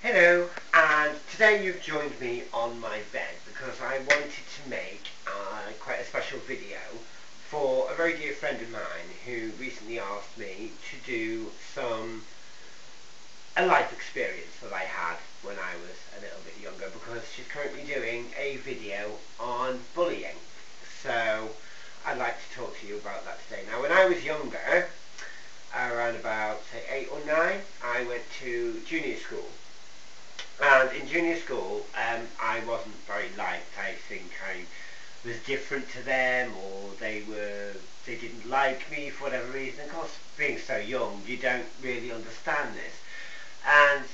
Hello, and today you've joined me on my bed because I wanted to make quite a special video for a very dear friend of mine who recently asked me to do a life experience that I had when I was a little bit younger, because she's currently doing a video on bullying. So I'd like to talk to you about that today. Now, when I was younger, around about say 8 or 9, I went to junior school. And in junior school, I wasn't very liked. I think I was different to them, or they didn't like me for whatever reason. Of course, being so young, you don't really understand this. And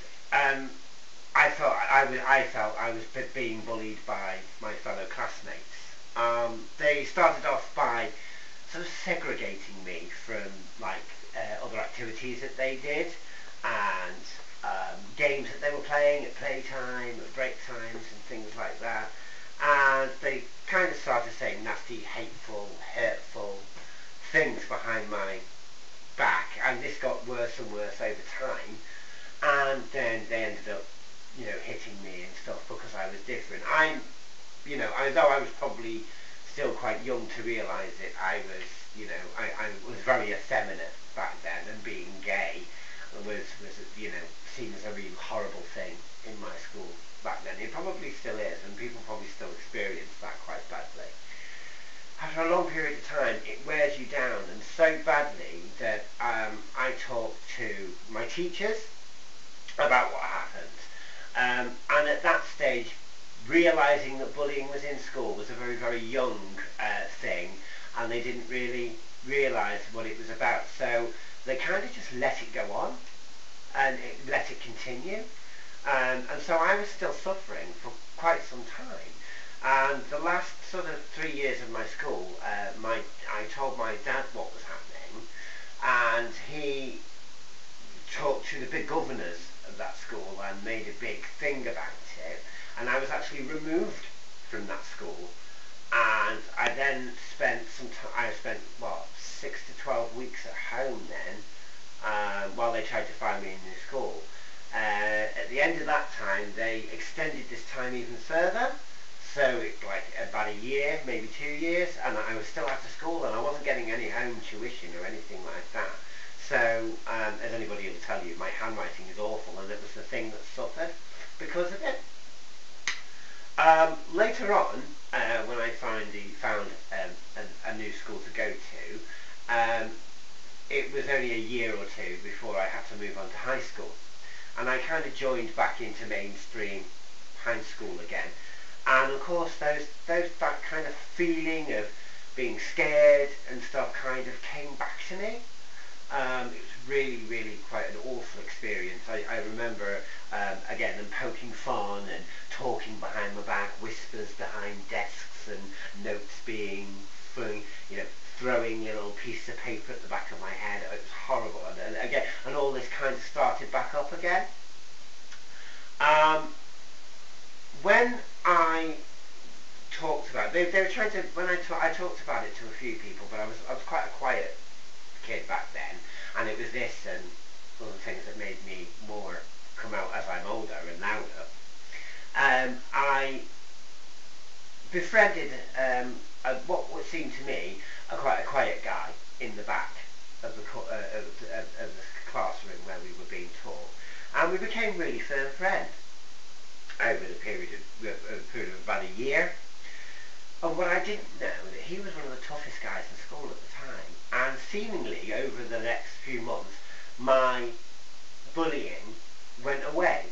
I felt I was being bullied by my fellow classmates. They started off by sort of segregating me from other activities that they did, and games that they were playing at playtime, at break times and things like that. And they kind of started saying nasty, hateful, hurtful things behind my back, and this got worse and worse over time. And then they ended up, hitting me and stuff because I was different. Although I was probably still quite young to realise it, I was very effeminate back then, and being gay was seen as a really horrible thing in my school back then. It probably still is, and people probably still experience that quite badly. After a long period of time, it wears you down, and so badly that I talked to my teachers about what happened. And at that stage, realising that bullying was in school was a very, very young thing, and they didn't really realise what it was about. So they kind of just let it go on and let it continue. And so I was still suffering for quite some time. And the last sort of 3 years of my school, I told my dad what was happening, and he talked to the big governors of that school and made a big thing about it. And I was actually removed from that school. And I then spent 6 to 12 weeks at home then, while they tried to find me a new school. At the end of that time, they extended this time even further, so it's like about a year, maybe 2 years, and I was still out of school, and I wasn't getting any home tuition or anything like that. So, as anybody will tell you, my handwriting is awful, and it was the thing that suffered because of it. Later on, when I found a new school to go to, it was only a year or two before I had to move on to high school, and I kind of joined back into mainstream high school again. And of course, that kind of feeling of being scared and stuff kind of came back to me. It was really, really quite an awful experience. I remember, again, them poking fun and talking behind my back, whispers behind desks, and notes being thrown, throwing little pieces of paper at the back of my head. It was horrible. And all this kind of started back up again. When I talked about it, they were trying to, I talked about it to a few people, but I was quite a quiet kid back then, and it was this and other things that made me more come out as I'm older and louder. I befriended what seemed to me quite a quiet guy in the back of the classroom where we were being taught, and we became really firm friends over the period of about a year. And what I didn't know, that he was one of the toughest guys in school at the time, and seemingly over the next few months my bullying went away.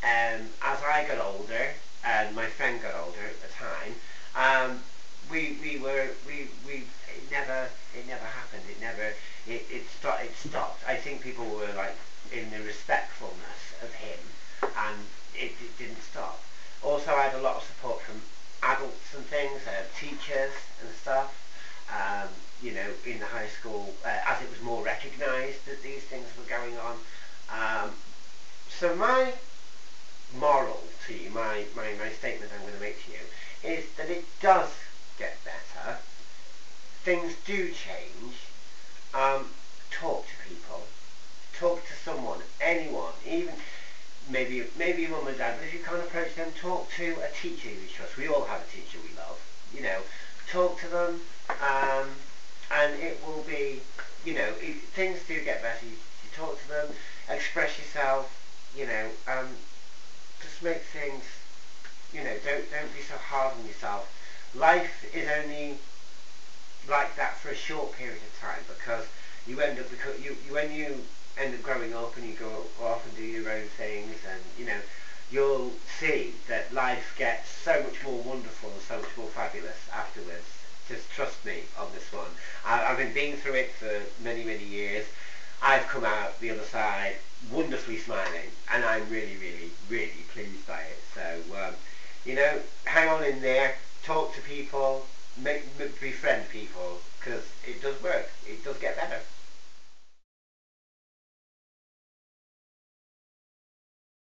As I got older and my friend got older at the time, it never happened. It stopped. I think people were like in the respectfulness of him, and it didn't stop. Also, I had a lot of support from adults and things, teachers and stuff, in the high school, as it was more recognised that these things were going on. So my moral to you, my statement I'm going to make to you, is that it does get better. Things do change. Talk to people. Talk to someone, anyone, even maybe talk to a teacher you trust. We all have a teacher we love. You know, talk to them, and it will be, you know, things do get better. You talk to them, express yourself, you know, just make things, you know, don't be so hard on yourself. Life is only like that for a short period of time, because you end up, because when you end up growing up and you go off and do your own things, and you know, you'll see that life gets so much more wonderful and so much more fabulous afterwards. Just trust me on this one. I've been through it for many